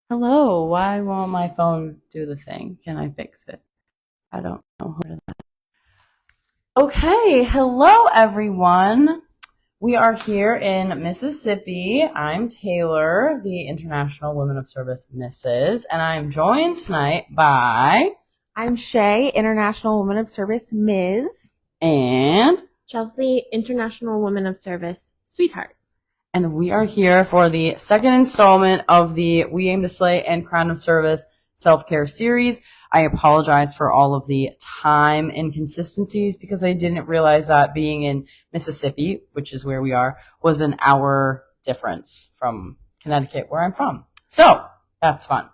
Hello, why won't my phone do the thing? Can I fix it? I don't know. Okay, hello everyone. We are here in Mississippi. I'm Taylor, the International Women of Service Mrs., and I'm joined tonight by I'm Shea, International Woman of Service Ms. and Chelsea, International Woman of Service Sweetheart. and we are here for the second installment of the We Aim to Slay and Crown of Service self-care series. I apologize for all of the time inconsistencies because I didn't realize that being in Mississippi, which is where we are, was an hour difference from Connecticut, where I'm from. So that's fun.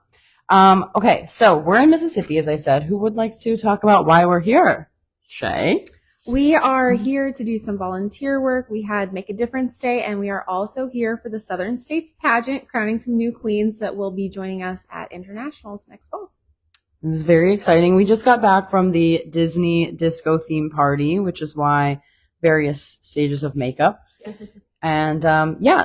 Okay, so we're in Mississippi, as I said. Who would like to talk about why we're here? Shay? We are here to do some volunteer work. We had Make a Difference Day, and we are also here for the Southern States pageant, crowning some new queens that will be joining us at Internationals next fall. It was very exciting. We just got back from the Disney disco theme party, which is why various stages of makeup. And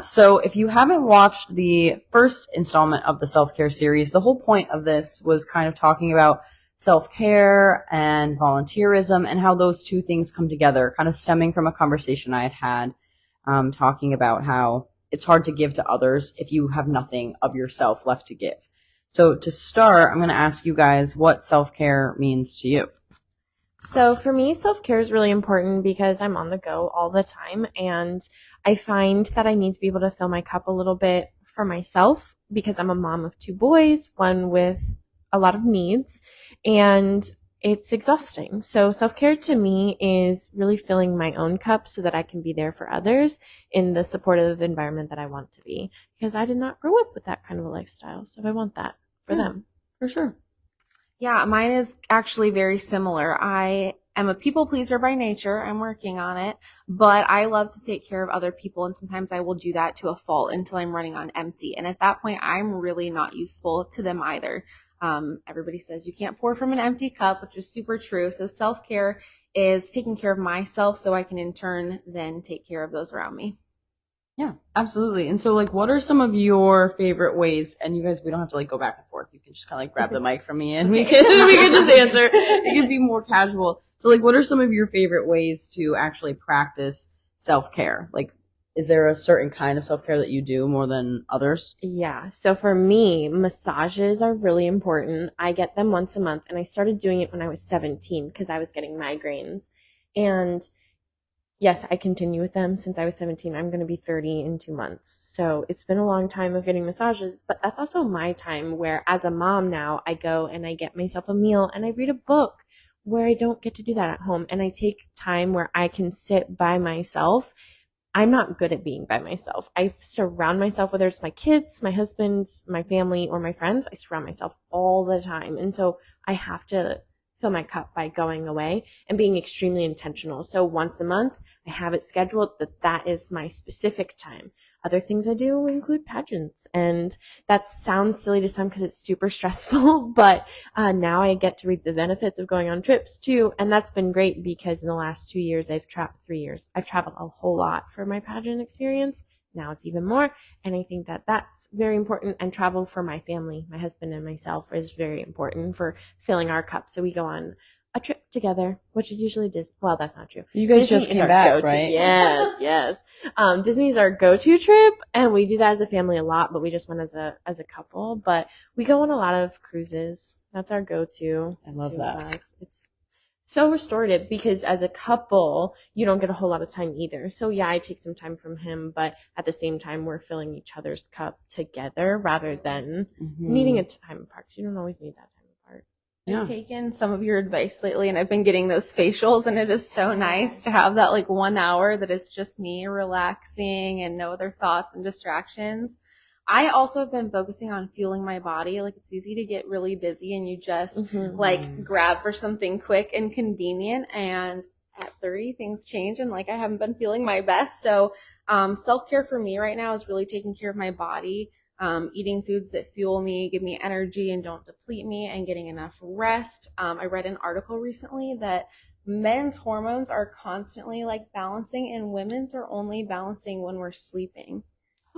so if you haven't watched the first installment of the self-care series, the whole point of this was kind of talking about self-care and volunteerism and how those two things come together, kind of stemming from a conversation I had talking about how it's hard to give to others if you have nothing of yourself left to give. So to start, I'm going to ask you guys what self-care means to you. So for me, self-care is really important because I'm on the go all the time, and I find that I need to be able to fill my cup a little bit for myself because I'm a mom of two boys, one with a lot of needs, and it's exhausting. So self-care to me is really filling my own cup so that I can be there for others in the supportive environment that I want to be, because I did not grow up with that kind of a lifestyle. So I want that for them. For sure. Yeah, mine is actually very similar. I am a people pleaser by nature. I'm working on it, but I love to take care of other people, and sometimes I will do that to a fault until I'm running on empty. And at that point, I'm really not useful to them either. Everybody says you can't pour from an empty cup, which is super true. So self-care is taking care of myself so I can in turn then take care of those around me. Yeah, absolutely. And so, what are some of your favorite ways? And you guys, we don't have to go back and forth. You can just kind of grab the mic from me, and we can just answer. It can be more casual. So, what are some of your favorite ways to actually practice self-care? Is there a certain kind of self-care that you do more than others? Yeah. So for me, massages are really important. I get them once a month, and I started doing it when I was 17 because I was getting migraines. And yes, I continue with them since I was 17. I'm going to be 30 in 2 months. So it's been a long time of getting massages, but that's also my time where as a mom now, I go and I get myself a meal and I read a book where I don't get to do that at home. And I take time where I can sit by myself. I'm not good at being by myself. I surround myself, whether it's my kids, my husband, my family, or my friends, I surround myself all the time. And so I have to fill my cup by going away and being extremely intentional. So once a month, I have it scheduled that is my specific time. Other things I do include pageants, and that sounds silly to some because it's super stressful, but now I get to reap the benefits of going on trips too, and that's been great because in the last 2 years, 3 years, I've traveled a whole lot for my pageant experience. Now it's even more, and I think that that's very important, and travel for my family, my husband and myself, is very important for filling our cup. So we go on a trip together, which is usually Disney. Well, that's not true. You guys Disney just came back, go-to. right? Yes, yes. Disney's our go-to trip, and we do that as a family a lot, but we just went as a couple. But we go on a lot of cruises. That's our go-to. I love that. It's so restorative because as a couple, you don't get a whole lot of time either. So yeah, I take some time from him, but at the same time, we're filling each other's cup together rather than needing a time apart. You don't always need that time apart. Yeah. I've taken some of your advice lately, and I've been getting those facials, and it is so nice to have that 1 hour that it's just me relaxing and no other thoughts and distractions. I also have been focusing on fueling my body. It's easy to get really busy and you just grab for something quick and convenient. And at 30, things change, and I haven't been feeling my best. So self-care for me right now is really taking care of my body, eating foods that fuel me, give me energy, and don't deplete me, and getting enough rest. I read an article recently that men's hormones are constantly balancing, and women's are only balancing when we're sleeping.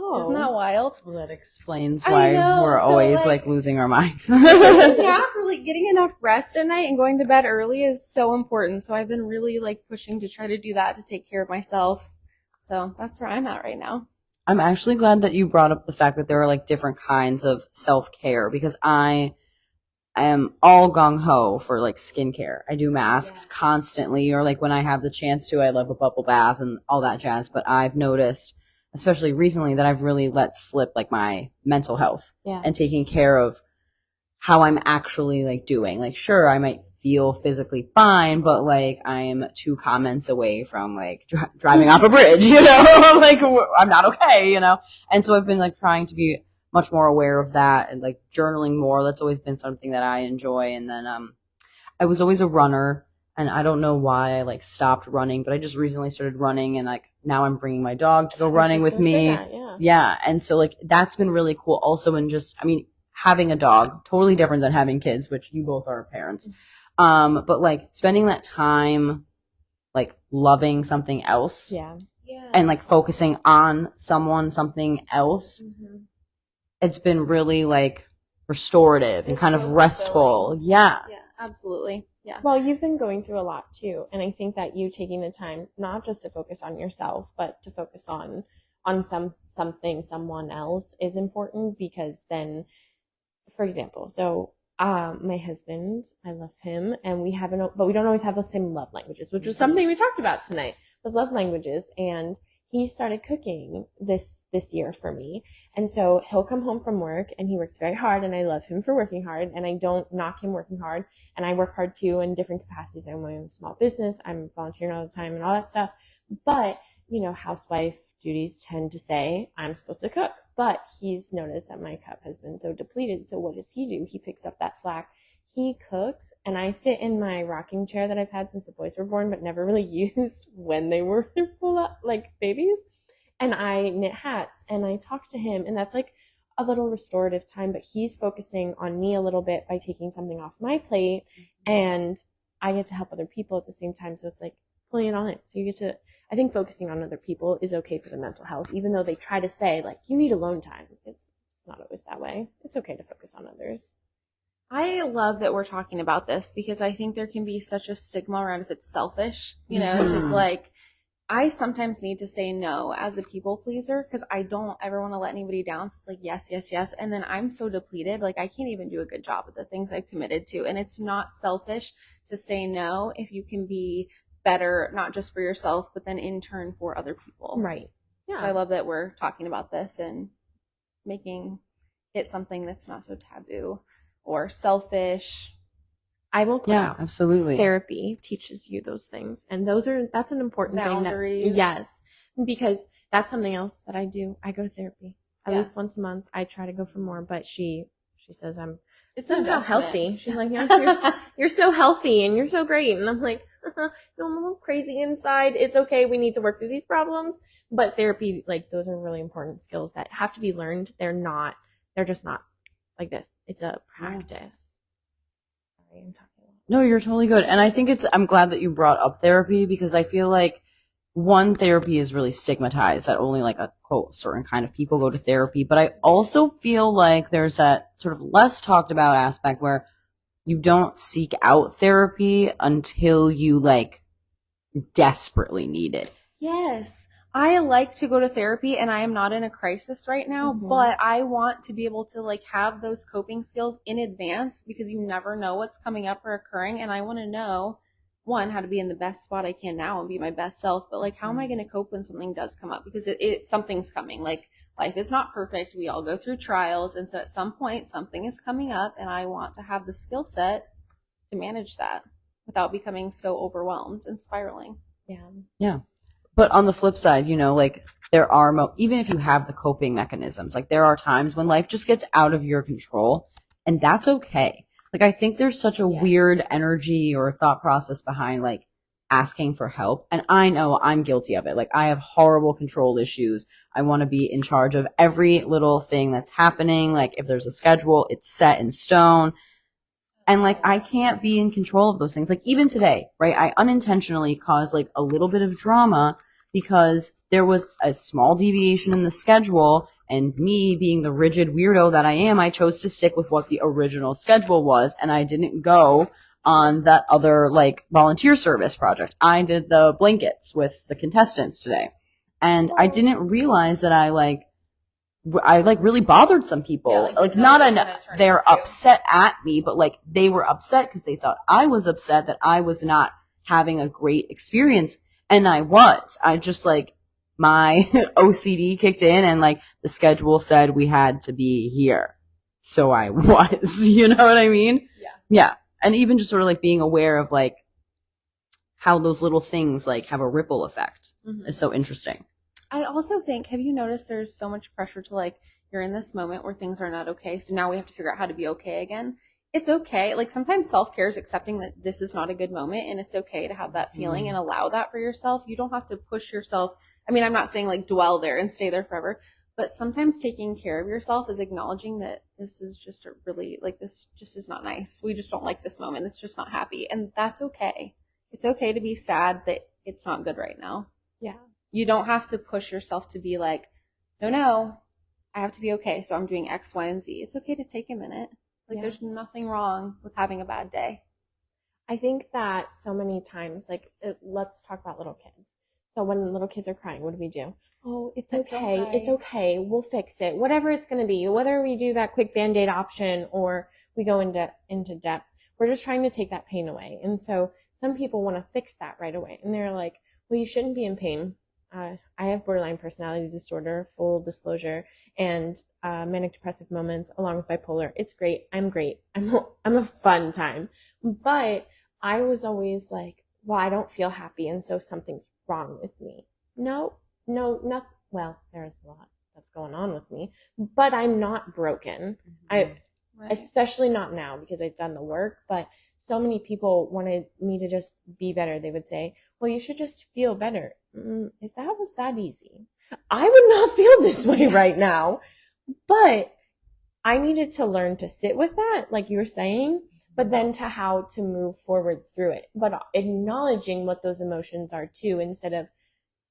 Oh. Isn't that wild? Well, that explains I why know, we're so, always like- like losing our minds. Yeah, really getting enough rest at night and going to bed early is so important. So I've been really like pushing to try to do that to take care of myself. So that's where I'm at right now. I'm actually glad that you brought up the fact that there are like different kinds of self-care, because I am all gung-ho for like skincare. I do masks constantly, or like when I have the chance to, I love a bubble bath and all that jazz. But I've noticed, especially recently, that I've really let slip like my mental health Yeah. and taking care of how I'm actually like doing. Like, sure, I might feel physically fine, but like I'm 2 comments away from like driving off a bridge, you know, like I'm not okay, you know? And so I've been like trying to be much more aware of that and like journaling more. That's always been something that I enjoy. And then, I was always a runner, and I don't know why I like stopped running, but I just recently started running, and like now I'm bringing my dog to go running with me. Yeah. And so like that's been really cool also. And just, I mean, having a dog, totally different than having kids, which you both are parents. But like spending that time, like loving something else Yeah. and like focusing on something else, it's been really like restorative and It's kind so of restful. fulfilling. Yeah. Yeah, absolutely. Yeah. Well, you've been going through a lot too, and I think that you taking the time not just to focus on yourself, but to focus on someone else is important, because then, for example, so my husband, I love him, and but we don't always have the same love languages, which was something we talked about tonight, was love languages. And he started cooking this year for me. And so he'll come home from work and he works very hard, and I love him for working hard, and I don't knock him working hard, and I work hard too in different capacities. I have my own small business, I'm volunteering all the time and all that stuff. But, you know, housewife duties tend to say I'm supposed to cook. But he's noticed that my cup has been so depleted. So what does he do? He picks up that slack. He cooks, and I sit in my rocking chair that I've had since the boys were born, but never really used when they were like babies. And I knit hats, and I talk to him, and that's like a little restorative time. But he's focusing on me a little bit by taking something off my plate, and I get to help other people at the same time. So it's like pulling it on it. So you get to, I think focusing on other people is okay for the mental health, even though they try to say like you need alone time. It's not always that way. It's okay to focus on others. I love that we're talking about this, because I think there can be such a stigma around if it's selfish, you know, to like, I sometimes need to say no as a people pleaser, because I don't ever want to let anybody down. So it's like, yes, yes, yes. And then I'm so depleted, like I can't even do a good job at the things I've committed to. And it's not selfish to say no if you can be better, not just for yourself, but then in turn for other people. Right. Yeah. So I love that we're talking about this and making it something that's not so taboo or selfish. I will put out absolutely. Therapy teaches you those things, and that's an important Boundaries. thing. Yes, because that's something else that I do. I go to therapy at least once a month. I try to go for more, but she says it's somehow healthy. She's like, you're so healthy and you're so great, and I'm like, no, I'm a little crazy inside. It's okay. We need to work through these problems, but therapy, like those are really important skills that have to be learned. They're just not like this. It's a practice. Sorry, I'm talking a lot. No, you're totally good. And I think I'm glad that you brought up therapy, because I feel like therapy is really stigmatized, that only like a quote certain kind of people go to therapy. But I also feel like there's that sort of less talked about aspect where you don't seek out therapy until you like desperately need it. Yes. I like to go to therapy, and I am not in a crisis right now, but I want to be able to like have those coping skills in advance, because you never know what's coming up or occurring. And I want to know, one, how to be in the best spot I can now and be my best self, but like, how am I going to cope when something does come up? Because something's coming. Like, life is not perfect. We all go through trials. And so at some point something is coming up, and I want to have the skill set to manage that without becoming so overwhelmed and spiraling. Yeah. But on the flip side, you know, like there are, even if you have the coping mechanisms, like there are times when life just gets out of your control, and that's okay. Like I think there's such a weird energy or thought process behind like asking for help. And I know I'm guilty of it. Like I have horrible control issues. I want to be in charge of every little thing that's happening. Like if there's a schedule, it's set in stone. And like, I can't be in control of those things. Like even today, right? I unintentionally caused like a little bit of drama because there was a small deviation in the schedule, and me being the rigid weirdo that I am, I chose to stick with what the original schedule was, and I didn't go on that other like volunteer service project. I did the blankets with the contestants today. And I didn't realize that I really bothered some people. Yeah, like didn't not notice an, when it turned they're into- upset at me, but like they were upset because they thought I was upset that I was not having a great experience. And I was. I just like my OCD kicked in and like the schedule said we had to be here. So I was, you know what I mean? Yeah. Yeah. And even just sort of like being aware of like how those little things like have a ripple effect is so interesting. I also think, have you noticed there's so much pressure to like, you're in this moment where things are not okay, so now we have to figure out how to be okay again. It's okay. Like sometimes self-care is accepting that this is not a good moment, and it's okay to have that feeling and allow that for yourself. You don't have to push yourself. I mean, I'm not saying like dwell there and stay there forever, but sometimes taking care of yourself is acknowledging that this is just a really, like, this just is not nice. We just don't like this moment. It's just not happy. And that's okay. It's okay to be sad that it's not good right now. Yeah. You don't have to push yourself to be like, no, I have to be okay, so I'm doing X, Y, and Z. It's okay to take a minute. Like, there's nothing wrong with having a bad day. I think that so many times, like, let's talk about little kids. So when little kids are crying, what do? Oh, it's okay. It's okay. We'll fix it. Whatever it's going to be, whether we do that quick Band-Aid option or we go into depth, we're just trying to take that pain away. And so some people want to fix that right away. And they're like, well, you shouldn't be in pain. I have borderline personality disorder, full disclosure, and manic depressive moments along with bipolar. It's great. I'm great. I'm a fun time. But I was always like, well, I don't feel happy, and so something's wrong with me. No, nothing. Well, there's a lot that's going on with me, but I'm not broken. Especially not now because I've done the work, but so many people wanted me to just be better. They would say, well, you should just feel better. If that was that easy, I would not feel this way right now. But I needed to learn to sit with that, like you were saying, but then to how to move forward through it. But acknowledging what those emotions are too, instead of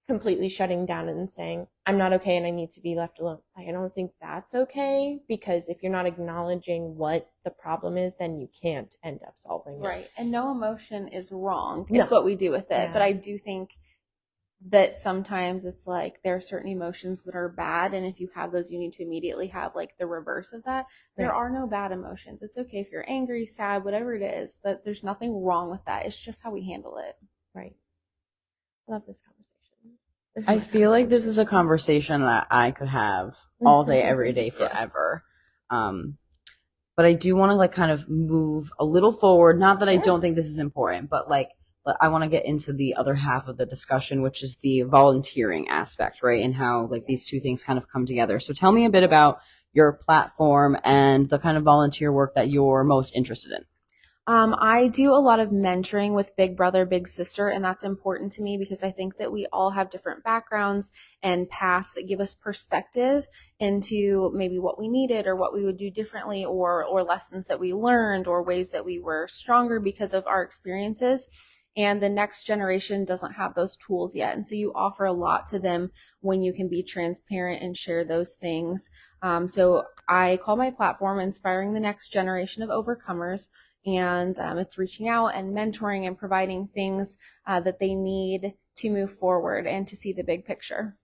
completely shutting down and saying, I'm not okay and I need to be left alone. I don't think that's okay, because if you're not acknowledging what the problem is, then you can't end up solving it. Right. And no emotion is wrong. No. It's what we do with it. Yeah. But I do think that sometimes it's like there are certain emotions that are bad, and if you have those, you need to immediately have like the reverse of that. There are no bad emotions. It's okay if you're angry, sad, whatever it is, that there's nothing wrong with that. It's just how we handle it. Right. I love this conversation. I feel like this is a conversation that I could have all day, every day, forever. But I do want to like kind of move a little forward. Not that I don't think this is important, but like I want to get into the other half of the discussion, which is the volunteering aspect, right? And how like these two things kind of come together. So tell me a bit about your platform and the kind of volunteer work that you're most interested in. I do a lot of mentoring with big brother, big sister, and that's important to me because I think that we all have different backgrounds and pasts that give us perspective into maybe what we needed or what we would do differently, or lessons that we learned or ways that we were stronger because of our experiences. And the next generation doesn't have those tools yet. And so you offer a lot to them when you can be transparent and share those things. So I call my platform Inspiring the Next Generation of Overcomers. And it's reaching out and mentoring and providing things that they need to move forward and to see the big picture.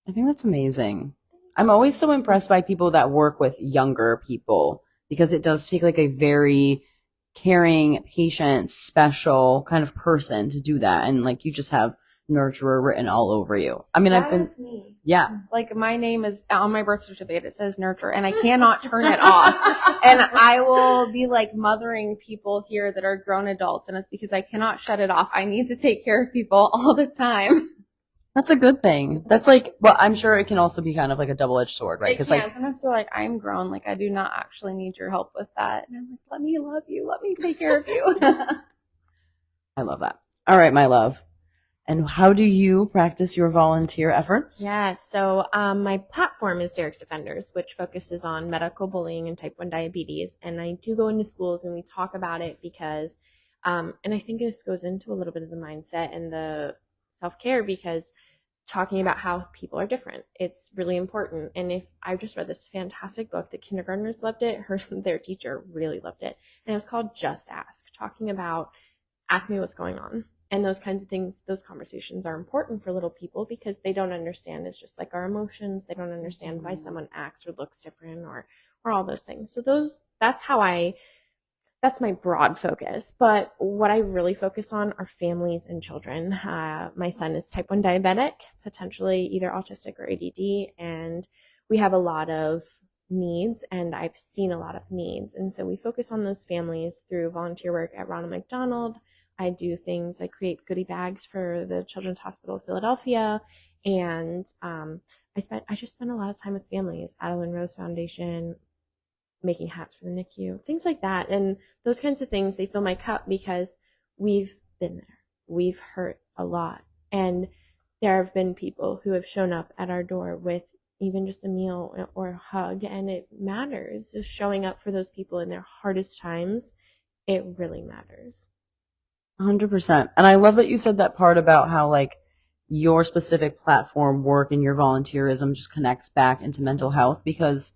I think that's amazing. I'm always so impressed by people that work with younger people, because it does take like a very caring, patient, special kind of person to do that. And like you just have nurturer written all over you. I mean, That is me. Yeah. Like my name is on my birth certificate. It says nurture, and I cannot turn it off. And I will be like mothering people here that are grown adults, and it's because I cannot shut it off. I need to take care of people all the time. That's a good thing. That's like, well, I'm sure it can also be kind of like a double-edged sword, right? It can. Like, Sometimes feel like I'm grown, like I do not actually need your help with that. And I'm like, let me love you. Let me take care of you. I love that. All right, my love. And how do you practice your volunteer efforts? Yeah, so my platform is Derek's Defenders, which focuses on medical bullying and type 1 diabetes. And I do go into schools and we talk about it because, and I think this goes into a little bit of the mindset and the self-care, because talking about how people are different, it's really important. And if I just read this fantastic book, the kindergartners loved it, their teacher really loved it, and it was called Just Ask, talking about ask me what's going on. And those kinds of things, those conversations are important for little people because they don't understand. It's just like our emotions. They don't understand why someone acts or looks different or all those things. So that's my broad focus. But what I really focus on are families and children. My son is type 1 diabetic, potentially either autistic or ADD, and we have a lot of needs, and I've seen a lot of needs. And so we focus on those families through volunteer work at Ronald McDonald. I do things like create goodie bags for the Children's Hospital of Philadelphia, and I just spend a lot of time with families. Adeline Rose Foundation, making hats for the NICU, things like that. And those kinds of things, they fill my cup because we've been there. We've hurt a lot. And there have been people who have shown up at our door with even just a meal or a hug, and it matters. Just showing up for those people in their hardest times, it really matters. 100%. And I love that you said that part about how like your specific platform work and your volunteerism just connects back into mental health, because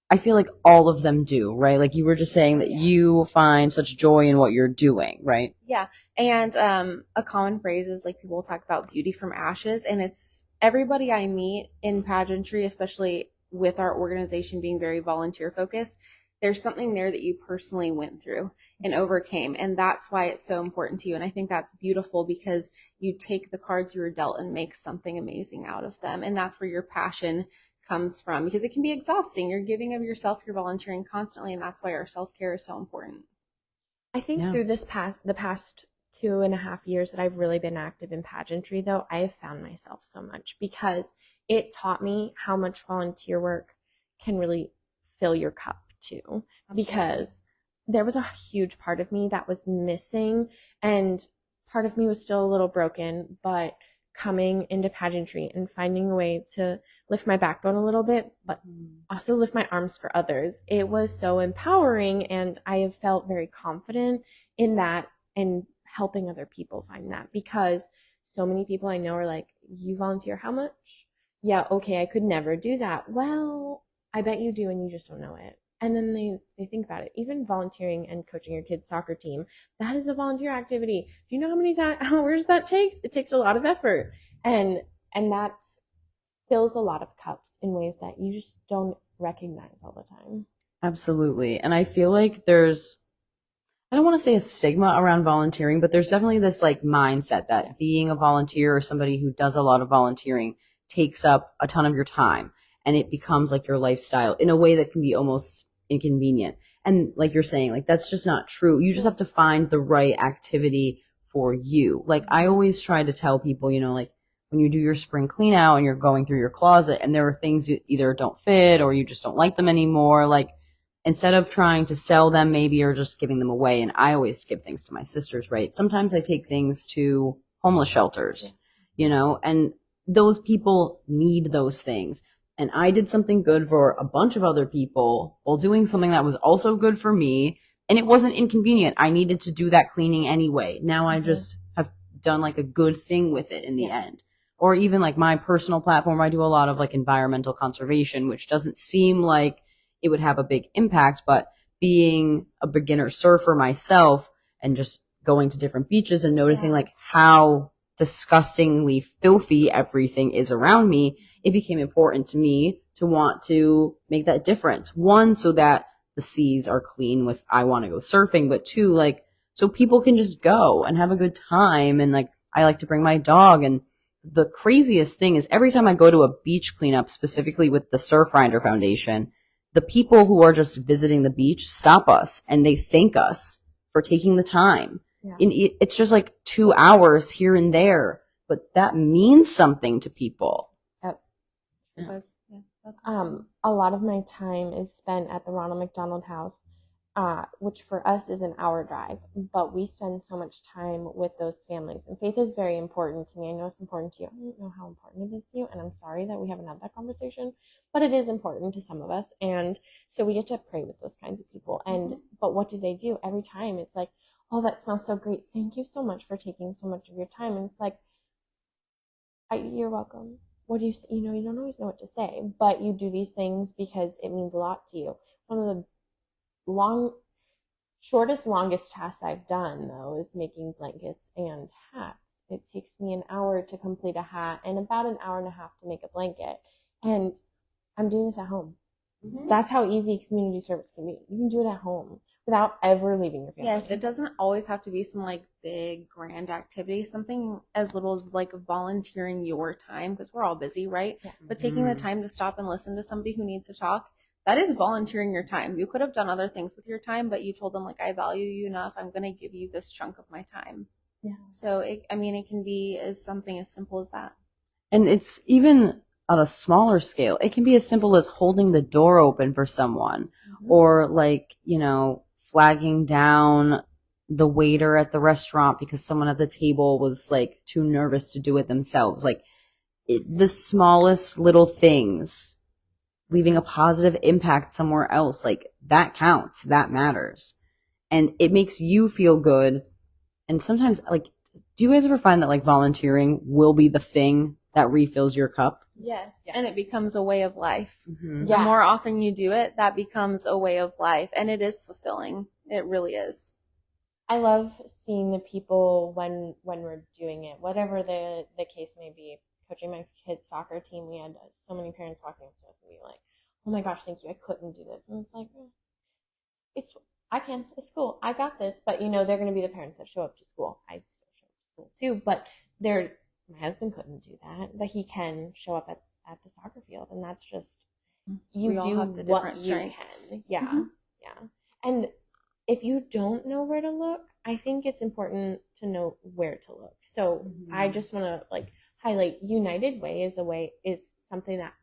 I feel like all of them do, right? Like you were just saying that you find such joy in what you're doing, right? Yeah. And a common phrase is like people talk about beauty from ashes, and it's everybody I meet in pageantry, especially with our organization being very volunteer focused, there's something there that you personally went through and overcame. And that's why it's so important to you. And I think that's beautiful because you take the cards you were dealt and make something amazing out of them. And that's where your passion comes from, because it can be exhausting. You're giving of yourself, you're volunteering constantly, and that's why our self-care is so important. I think through the past 2.5 years that I've really been active in pageantry, though, I have found myself so much because it taught me how much volunteer work can really fill your cup too. Absolutely. Because there was a huge part of me that was missing, and part of me was still a little broken, but coming into pageantry and finding a way to lift my backbone a little bit, but also lift my arms for others. It was so empowering, and I have felt very confident in that and helping other people find that, because so many people I know are like, you volunteer how much? Yeah, okay, I could never do that. Well, I bet you do, and you just don't know it. And then they think about it. Even volunteering and coaching your kid's soccer team, that is a volunteer activity. Do you know how many hours that takes? It takes a lot of effort. And that fills a lot of cups in ways that you just don't recognize all the time. Absolutely. And I feel like there's, I don't want to say a stigma around volunteering, but there's definitely this like mindset that being a volunteer or somebody who does a lot of volunteering takes up a ton of your time, and it becomes like your lifestyle in a way that can be almost inconvenient. And like you're saying, like that's just not true. You just have to find the right activity for you. Like I always try to tell people, you know, like when you do your spring clean out and you're going through your closet and there are things you either don't fit or you just don't like them anymore, like instead of trying to sell them maybe or just giving them away, and I always give things to my sisters, right? Sometimes I take things to homeless shelters, you know, and those people need those things. And I did something good for a bunch of other people while doing something that was also good for me. And it wasn't inconvenient. I needed to do that cleaning anyway. Now I just have done like a good thing with it in the end. Or even like my personal platform, I do a lot of like environmental conservation, which doesn't seem like it would have a big impact, but being a beginner surfer myself and just going to different beaches and noticing like how disgustingly filthy everything is around me, it became important to me to want to make that difference. One, so that the seas are clean if I want to go surfing, but two, like, so people can just go and have a good time. And like, I like to bring my dog. And the craziest thing is every time I go to a beach cleanup, specifically with the Surfrider Foundation, the people who are just visiting the beach stop us and they thank us for taking the time. Yeah. It's just like 2 hours here and there, but that means something to people. Yep. Yeah. That's awesome. A lot of my time is spent at the Ronald McDonald House, which for us is an hour drive, but we spend so much time with those families. And faith is very important to me. I know it's important to you. I don't know how important it is to you, and I'm sorry that we haven't had that conversation, but it is important to some of us. And so we get to pray with those kinds of people. And but what do they do? Every time it's like, oh, that smells so great. Thank you so much for taking so much of your time. And it's like, You're welcome. What do you say? You don't always know what to say, but you do these things because it means a lot to you. One of the longest tasks I've done, though, is making blankets and hats. It takes me an hour to complete a hat and about an hour and a half to make a blanket. And I'm doing this at home. Mm-hmm. That's how easy community service can be. You can do it at home without ever leaving your family. Yes, it doesn't always have to be some like big grand activity. Something as little as like volunteering your time, because we're all busy, right? Yeah. But taking the time to stop and listen to somebody who needs to talk, that is volunteering your time. You could have done other things with your time, but you told them, like, I value you enough. I'm going to give you this chunk of my time. Yeah. So, it can be something as simple as that. And it's even on a smaller scale. It can be as simple as holding the door open for someone, mm-hmm. or like, flagging down the waiter at the restaurant because someone at the table was like too nervous to do it themselves. Like the smallest little things, leaving a positive impact somewhere else, like that counts, that matters. And it makes you feel good. And sometimes, like, do you guys ever find that like volunteering will be the thing that refills your cup? Yes. Yeah. And it becomes a way of life. Mm-hmm. The more often you do it, that becomes a way of life. And it is fulfilling. It really is. I love seeing the people when we're doing it, whatever the case may be. Coaching my kids' soccer team, we had so many parents walking up to us and be like, oh my gosh, thank you, I couldn't do this. And it's like, it's cool, I got this. But they're going to be the parents that show up to school. I still show up to school too, but my husband couldn't do that, but he can show up at the soccer field, and that's just, you we do have the what you can. Yeah, mm-hmm. Yeah. And if you don't know where to look, I think it's important to know where to look. So mm-hmm. I just want to highlight United Way is something that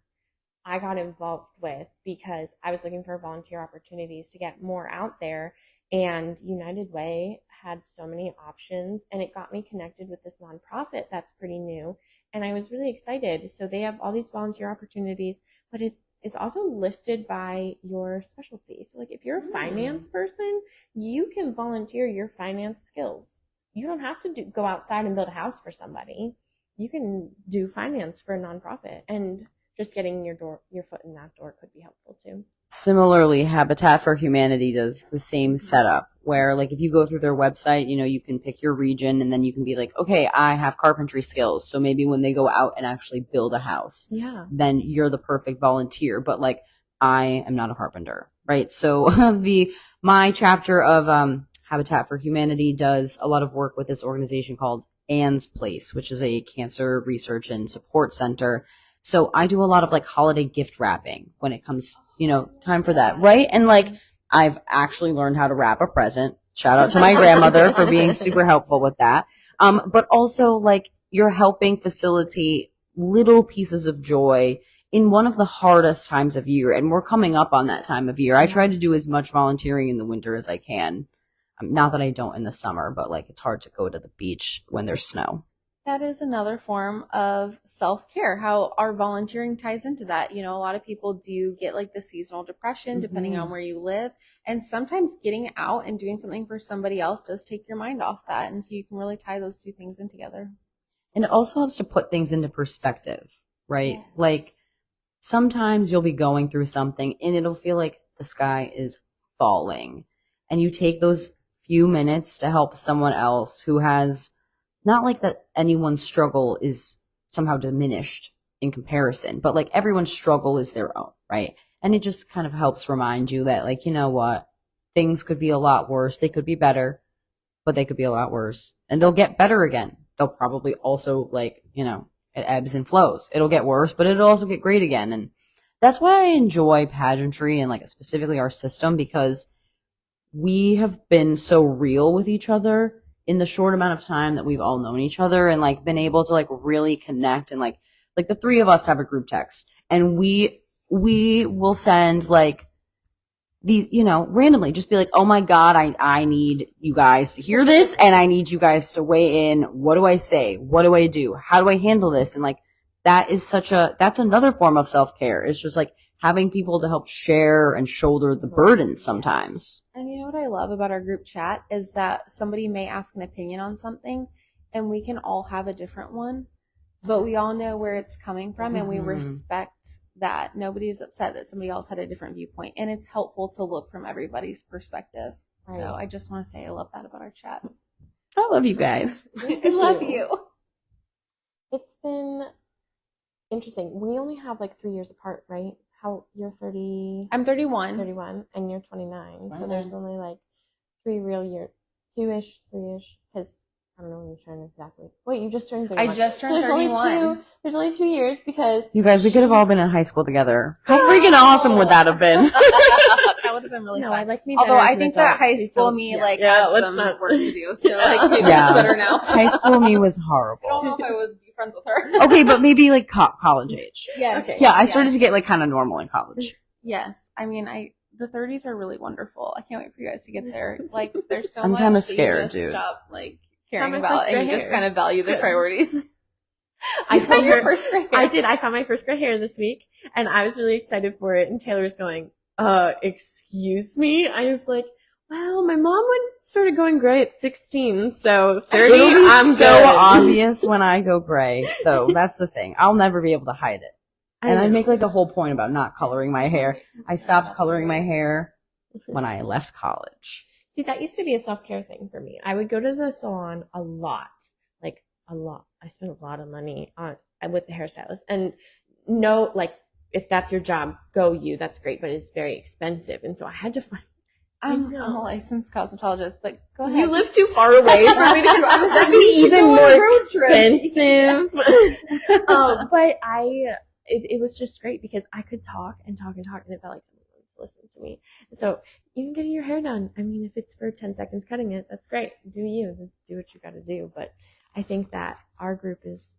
I got involved with because I was looking for volunteer opportunities to get more out there, and United Way had so many options, and it got me connected with this nonprofit that's pretty new, and I was really excited. So they have all these volunteer opportunities, but it is also listed by your specialty. So if you're a finance person, you can volunteer your finance skills. You don't have to go outside and build a house for somebody. You can do finance for a nonprofit, and just getting your foot in that door could be helpful too. Similarly, Habitat for Humanity does the same setup where if you go through their website, you can pick your region and then you can be like, okay, I have carpentry skills. So maybe when they go out and actually build a house, then you're the perfect volunteer. But I am not a carpenter, right? So my chapter of Habitat for Humanity does a lot of work with this organization called Anne's Place, which is a cancer research and support center. So I do a lot of holiday gift wrapping when it comes, time for that, right? And I've actually learned how to wrap a present. Shout out to my grandmother for being super helpful with that. But also you're helping facilitate little pieces of joy in one of the hardest times of year. And we're coming up on that time of year. I try to do as much volunteering in the winter as I can. Not that I don't in the summer, but it's hard to go to the beach when there's snow. That is another form of self-care, how our volunteering ties into that. A lot of people do get the seasonal depression depending on where you live. And sometimes getting out and doing something for somebody else does take your mind off that. And so you can really tie those two things in together. And it also helps to put things into perspective, right? Yes. Sometimes you'll be going through something and it'll feel like the sky is falling. And you take those few minutes to help someone else who has not that anyone's struggle is somehow diminished in comparison, but everyone's struggle is their own, right? And it just kind of helps remind you that you know what, things could be a lot worse. They could be better, but they could be a lot worse, and they'll get better again. They'll probably also it ebbs and flows. It'll get worse, but it'll also get great again. And that's why I enjoy pageantry and specifically our system, because we have been so real with each other in the short amount of time that we've all known each other, and been able to really connect. And the three of us have a group text, and we will send these, randomly just be oh my God, I need you guys to hear this, and I need you guys to weigh in. What do I say? What do I do? How do I handle this? And that's another form of self-care. It's just having people to help share and shoulder the burden sometimes. And you know what I love about our group chat is that somebody may ask an opinion on something and we can all have a different one. but we all know where it's coming from, and we Mhm. respect that. Nobody's upset that somebody else had a different viewpoint, and it's helpful to look from everybody's perspective. So Right. I just want to say I love that about our chat. I love you guys. I love you. It's been interesting. We only have like 3 years apart, right? How you're 30, I'm 31. 31, and you're 29. So 29. there's only like 3 real years, 2-ish, 3-ish, because I don't know when you turn exactly. Wait, you just turned 31. I just turned there's 31. There's only 2 years because You guys, we could have all been in high school together. How freaking awesome would that have been? That would have been really no, fun. I like me. Although better as I an think adult. that high Please school don't- me yeah. like Yeah, had let's some not- work to do. So like maybe Yeah. it's better now. High school me was I don't horrible. know if I would be friends with her. Okay, but maybe like college age. Yes. Okay. Yeah, I started to get like kind of normal in college. Yes. I mean, the 30s are really wonderful. I can't wait for you guys to get there. Like, there's so I'm much kinda that you scared, just dude. stop like caring my about, first and you gray just hair. kind of value the Good. priorities. I You found told your her first gray hair. I did. I found my first gray hair this week, and I was really excited for it. And Taylor was going, excuse me? I was like, well, my mom started going gray at 16, so 30, It'll be I'm so good. obvious when I go gray, though. That's the thing. I'll never be able to hide it. And I know. make like a whole point about not coloring my hair. I stopped coloring my hair when I left college. See, that used to be a self-care thing for me. I would go to the salon a lot. Like, a lot. I spent a lot of money with the hairstylist. And no, like, if that's your job, go you. That's great, but it's very expensive. And so I had to find... I'm know. a licensed cosmetologist, but go ahead. You live too far away for me to go. I was like, We should even go on more a road trip. expensive. But it was just great because I could talk and talk and talk, and it felt like someone wanted to listen to me. So even getting your hair done, I mean, if it's for 10 seconds cutting it, that's great. Do you. Do what you got to do. But I think that our group is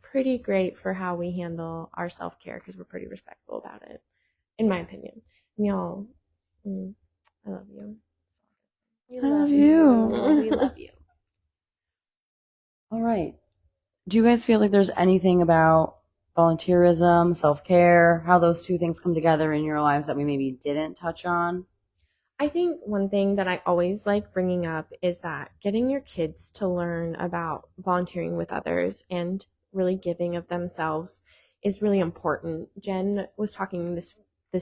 pretty great for how we handle our self-care because we're pretty respectful about it, in my opinion. And y'all, I love you. We I love you. We love you. All right. Do you guys feel like there's anything about volunteerism, self-care, how those two things come together in your lives that we maybe didn't touch on? I think one thing that I always like bringing up is that getting your kids to learn about volunteering with others and really giving of themselves is really important. Jen was talking this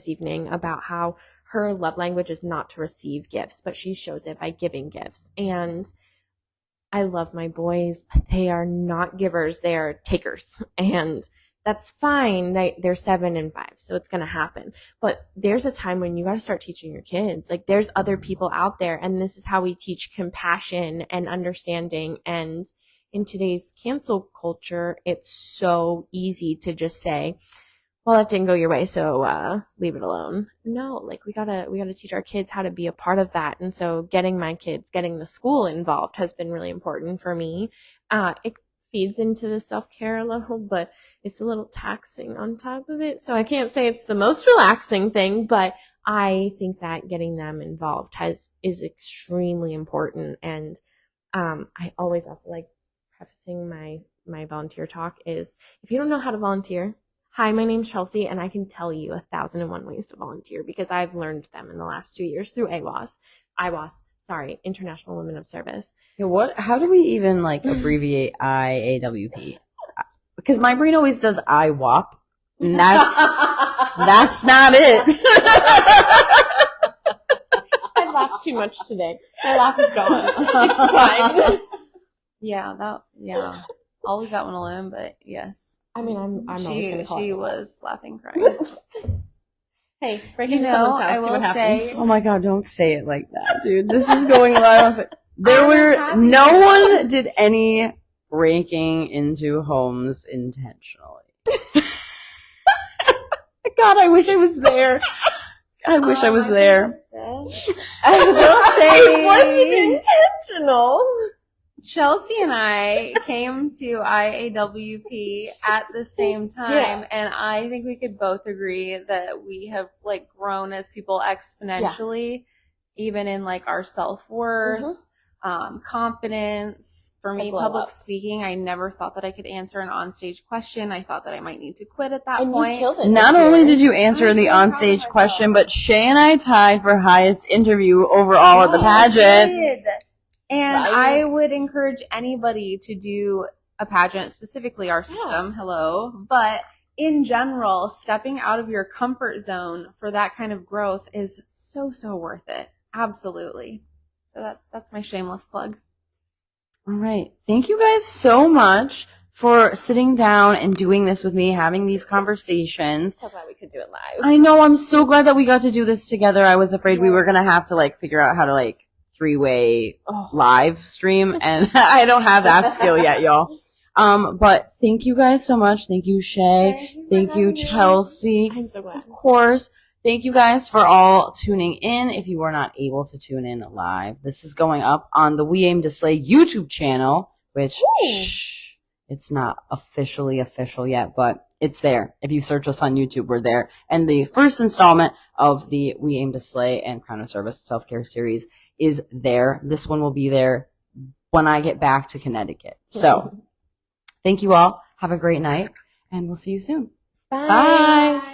evening about how her love language is not to receive gifts, but she shows it by giving gifts. And I love my boys, but they are not givers, they are takers. And that's fine. They're 7 and 5, so it's going to happen. But there's a time when you got to start teaching your kids. Like, there's other people out there, and this is how we teach compassion and understanding. And in today's cancel culture, it's so easy to just say, well, that didn't go your way, so leave it alone. No, like we gotta teach our kids how to be a part of that. And so getting the school involved has been really important for me. It feeds into the self-care level, but it's a little taxing on top of it. So I can't say it's the most relaxing thing, but I think that getting them involved is extremely important. And I always also like prefacing my volunteer talk is, if you don't know how to volunteer, hi, my name's Chelsea, and I can tell you 1,001 ways to volunteer because I've learned them in the last 2 years through IWOS, International Women of Service. Yeah, how do we even like abbreviate IAWP? Because my brain always does IWOP, and that's not it. I laughed too much today. My laugh is gone. It's fine. Yeah. I'll leave that one alone, but yes. I mean, I'm always going to call She it was laughing, crying. Hey, breaking You know, someone's house, I see will what happens. say- Oh my god, don't say it like that, dude. This is going live. I'm No happy. one did any breaking into homes intentionally. God, I wish I was there. I wish I was there. I will say It wasn't intentional. Chelsea and I came to IAWP at the same time, Yeah. and I think we could both agree that we have like grown as people exponentially, even in like our self-worth, confidence. For me, glow public up. speaking, I never thought that I could answer an onstage question. I thought that I might need to quit at that And point. you killed it. Not this only year. did you answer I'm the so proud of onstage myself. question, but Shea and I tied for highest interview overall at the Yes, pageant. I did. And Right. I would encourage anybody to do a pageant, specifically our system. Hello. But in general, stepping out of your comfort zone for that kind of growth is so, so worth it. Absolutely. So that's my shameless plug. All right. Thank you guys so much for sitting down and doing this with me, having these conversations. So glad we could do it live. I know. I'm so glad that we got to do this together. I was afraid we were going to have to like figure out how to like three-way live stream, and I don't have that skill yet, y'all. But thank you guys so much. Thank you, Shay. Thank you, Chelsea. I'm so glad. Of course. Thank you guys for all tuning in. If you were not able to tune in live, this is going up on the We Aim to Slay YouTube channel, which it's not officially official yet, but it's there. If you search us on YouTube, we're there. And the first installment of the We Aim to Slay and Crown of Service self-care series is there. This one will be there when I get back to Connecticut. So thank you all. Have a great night, and we'll see you soon. Bye. Bye.